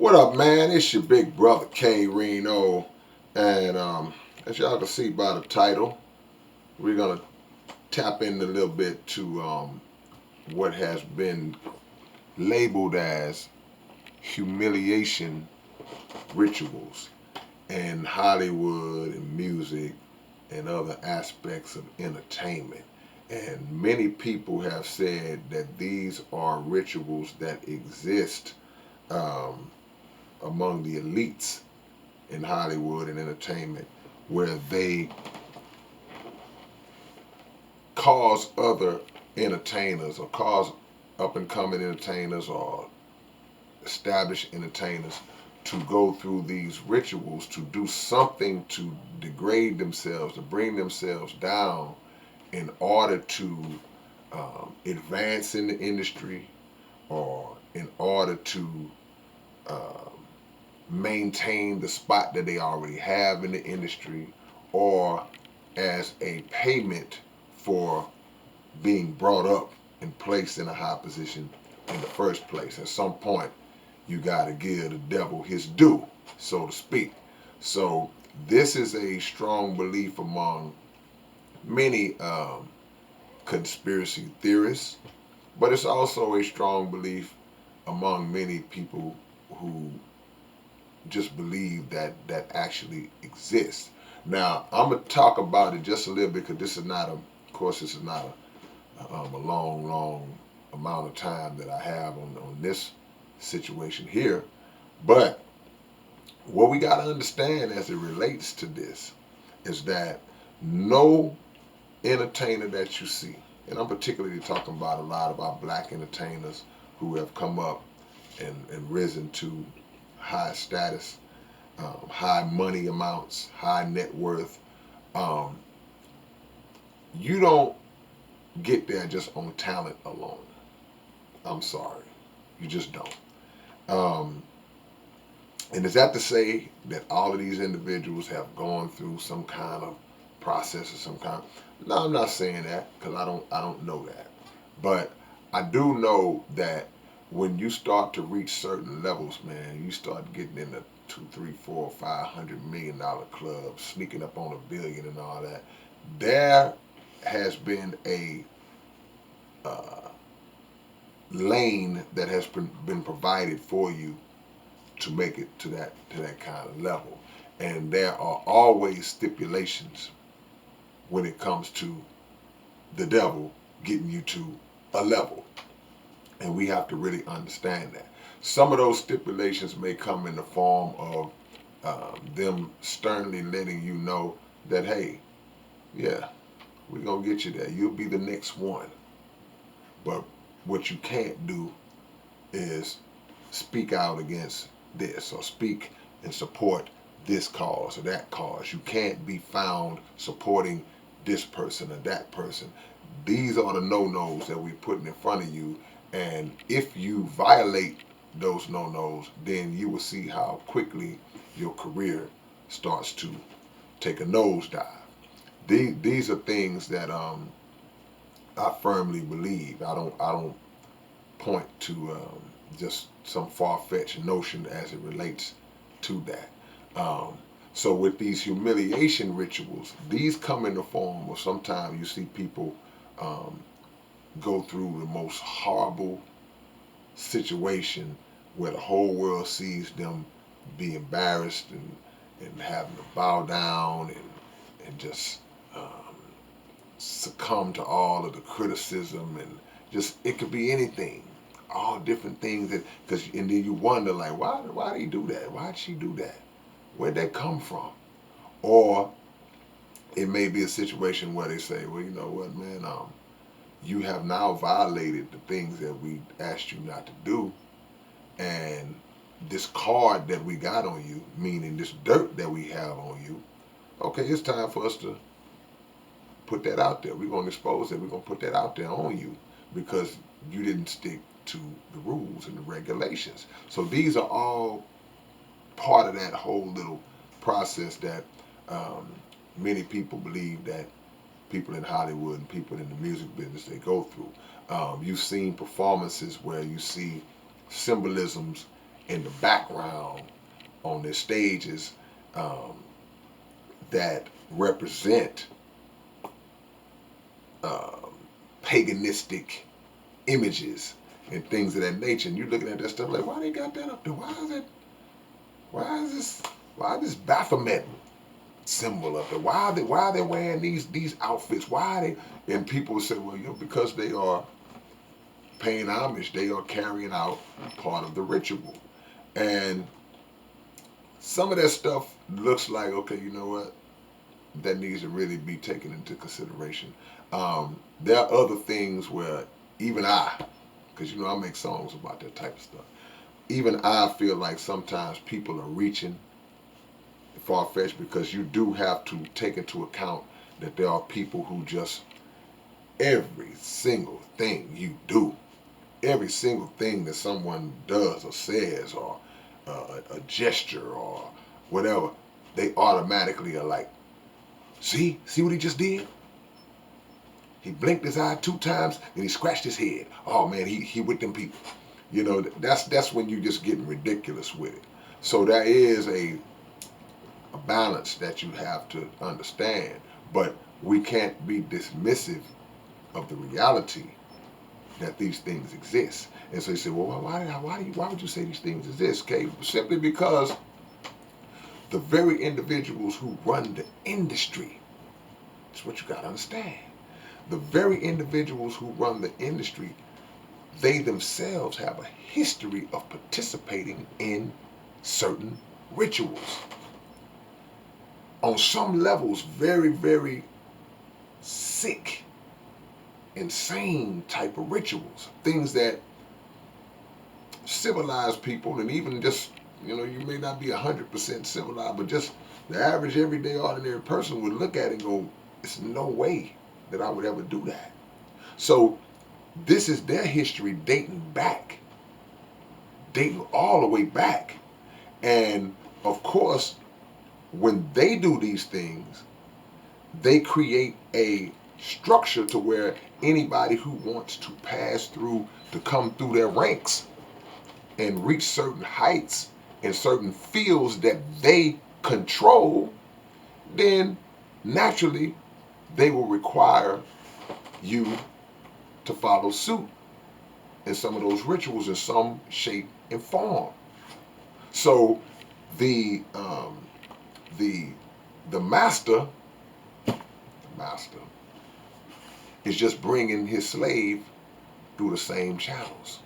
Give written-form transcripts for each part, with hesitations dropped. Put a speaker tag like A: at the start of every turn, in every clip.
A: What up, man? It's your big brother K-Rino, and as y'all can see by the title, we're gonna tap in a little bit to what has been labeled as humiliation rituals in Hollywood and music and other aspects of entertainment. And many people have said that these are rituals that exist um, among the elites in Hollywood and entertainment, where they cause other entertainers or cause up and coming entertainers or established entertainers to go through these rituals to do something to degrade themselves, to bring themselves down in order to advance in the industry or in order to um, maintain the spot that they already have in the industry or as a payment for being brought up and placed in a high position in the first place. At some point, you got to give the devil his due, so to speak. So this is a strong belief among many conspiracy theorists, but it's also a strong belief among many people who just believe that that actually exists. Now, I'm gonna talk about it just a little bit because this is not a, of course, this is not a long amount of time that I have on this situation here. But what we got to understand as it relates to this is that no entertainer that you see, and I'm particularly talking about a lot of our black entertainers who have come up and risen to high status, high money amounts, high net worth. Um, you don't get there just on talent alone. I'm sorry, you just don't. Um, and is that to say that all of these individuals have gone through some kind of process or some kind? No, I'm not saying that because I don't know that. But I do know that when you start to reach certain levels, man, you start getting in the two, three, four, $500 million clubs, sneaking up on $1 billion and all that. There has been a uh, lane that has been provided for you to make it to that kind of level, and there are always stipulations when it comes to the devil getting you to a level. And we have to really understand that. Some of those stipulations may come in the form of them sternly letting you know that, hey, yeah, we're going to get you there. You'll be the next one. But what you can't do is speak out against this or speak and support this cause or that cause. You can't be found supporting this person or that person. These are the no-nos that we're putting in front of you. And if you violate those no-nos, then you will see how quickly your career starts to take a nosedive. These are things that I firmly believe. I don't point to just some far-fetched notion as it relates to that. Um, so with these humiliation rituals, these come in the form of sometimes you see people um, go through the most horrible situation where the whole world sees them be embarrassed and having to bow down and just um, succumb to all of the criticism and just it could be anything, all different things that because and then you wonder like why did he do that? Why did she do that? Where'd that come from? Or it may be a situation where they say, well, you know what, man, you have now violated the things that we asked you not to do, and this card that we got on you, meaning this dirt that we have on you, okay, it's time for us to put that out there. We're going to expose it. We're going to put that out there on you because you didn't stick to the rules and the regulations. So these are all part of that whole little process that um, many people believe that people in Hollywood and people in the music business they go through. You've seen performances where you see symbolisms in the background on their stages um, that represent um, paganistic images and things of that nature. And you're looking at that stuff like, why they got that up there? Why is it? Why is this Baphomet symbol up there? Why are they wearing these outfits? Why are they? And people say, well, because they are paying homage. They are carrying out part of the ritual, and some of that stuff looks like, okay, you know what? That needs to really be taken into consideration. There are other things where even because I make songs about that type of stuff. Even I feel like sometimes people are reaching far fetched because you do have to take into account that there are people who just every single thing you do, every single thing that someone does or says or a gesture or whatever, they automatically are like, see what he just did? He blinked his eye 2 times, and he scratched his head. Oh man, he with them people. That's when you just getting ridiculous with it. So there is a balance that you have to understand, but we can't be dismissive of the reality that these things exist. And so you say, well, why would you say these things exist? Okay, simply because the very individuals who run the industry, that's what you got to understand. The very individuals who run the industry, they themselves have a history of participating in certain rituals. On some levels, very, very sick, insane type of rituals. Things that civilized people, and even just, you may not be 100% civilized, but just the average, everyday, ordinary person would look at it and go, it's no way that I would ever do that. So this is their history dating all the way back. And of course, when they do these things, they create a structure to where anybody who wants to pass through, to come through their ranks and reach certain heights in certain fields that they control, then naturally they will require you to follow suit in some of those rituals in some shape and form. So the the the master is just bringing his slave through the same channels,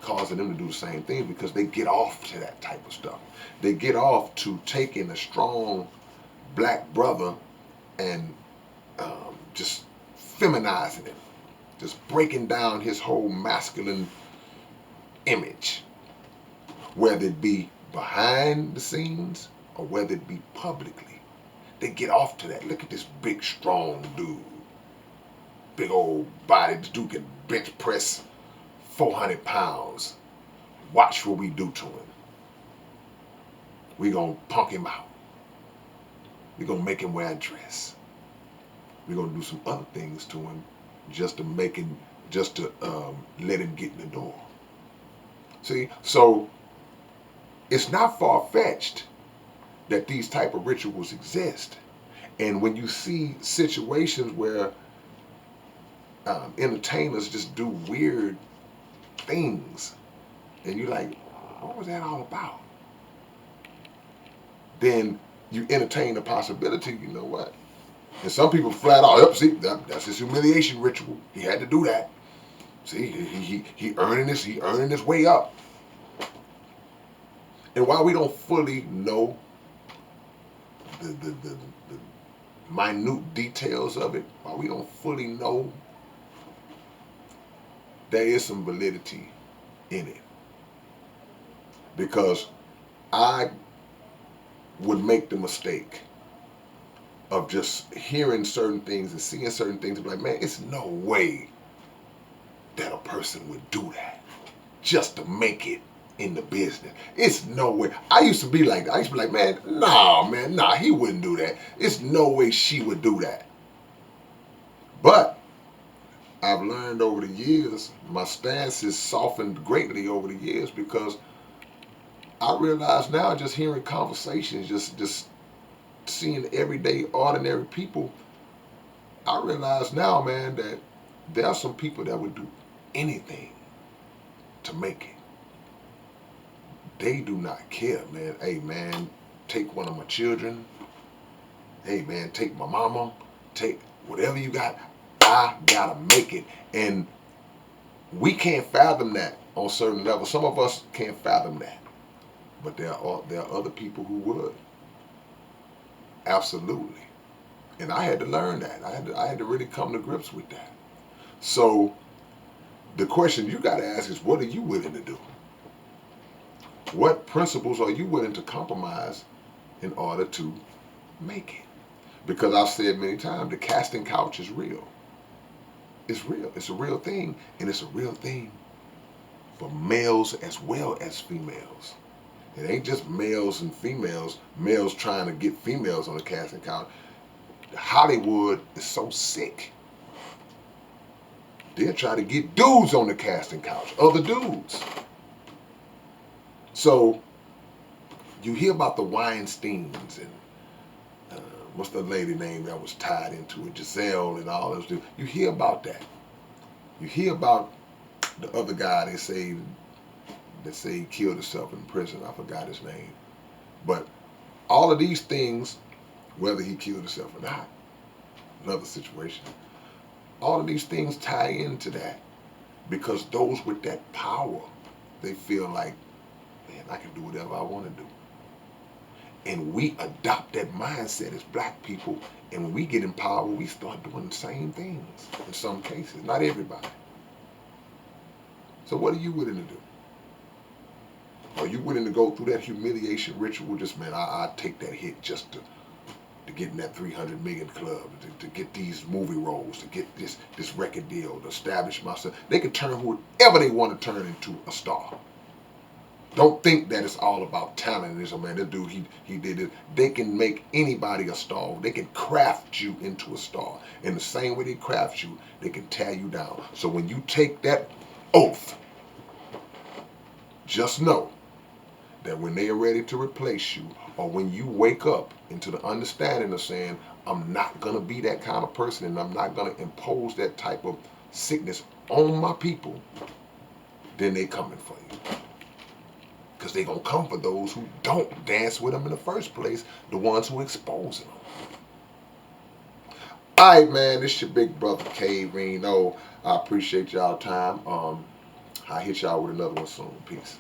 A: causing them to do the same thing because they get off to that type of stuff. They get off to taking a strong black brother and just feminizing him, just breaking down his whole masculine image, whether it be behind the scenes or whether it be publicly. They get off to that. Look at this big, strong dude. Big old body. This dude can bench press 400 pounds. Watch what we do to him. We gonna punk him out. We gonna make him wear a dress. We gonna do some other things to him just to let him get in the door. See, so it's not far-fetched that these type of rituals exist. And when you see situations where entertainers just do weird things, and you're like, what was that all about? Then you entertain the possibility, you know what? And some people flat out, see, that's his humiliation ritual. He had to do that. See, he earning this way up. And while we don't fully know the minute details of it, while we don't fully know, there is some validity in it. Because I would make the mistake of just hearing certain things and seeing certain things and be like, man, it's no way that a person would do that just to make it in the business. It's no way. I used to be like that. I used to be like, man, he wouldn't do that. It's no way she would do that. But I've learned over the years, my stance has softened greatly over the years because I realize now, just hearing conversations, just seeing everyday ordinary people, I realize now, man, that there are some people that would do anything to make it. They do not care, man. Hey, man, take one of my children. Hey, man, take my mama. Take whatever you got. I gotta make it. And we can't fathom that on certain levels. Some of us can't fathom that. But there are other people who would. Absolutely. And I had to learn that. I had to really come to grips with that. So the question you got to ask is, what are you willing to do? What principles are you willing to compromise in order to make it? Because I've said many times, the casting couch is real. It's real. It's a real thing, and it's a real thing for males as well as females. It ain't just males and females, males trying to get females on the casting couch. Hollywood is so sick. They'll try to get dudes on the casting couch, other dudes. So you hear about the Weinsteins and what's the lady name that was tied into it, Giselle and all those dudes. You hear about that. You hear about the other guy they say he killed himself in prison. I forgot his name. But all of these things, whether he killed himself or not, another situation. All of these things tie into that because those with that power, they feel like, man, I can do whatever I want to do. And we adopt that mindset as black people, and when we get in power, we start doing the same things in some cases, not everybody. So what are you willing to do? Are you willing to go through that humiliation ritual? Just, man, I take that hit just to get in that 300 million club, to get these movie roles, to get this record deal, to establish myself. They can turn whoever they want to turn into a star. Don't think that it's all about talent. This man, this dude, he did it. They can make anybody a star. They can craft you into a star. In the same way they craft you, they can tear you down. So when you take that oath, just know that when they are ready to replace you, or when you wake up into the understanding of saying, I'm not going to be that kind of person and I'm not going to impose that type of sickness on my people, then they coming for you. Because they going to come for those who don't dance with them in the first place, the ones who expose them. All right, man, this your big brother K-Rino. I appreciate y'all time. I'll hit y'all with another one soon. Peace.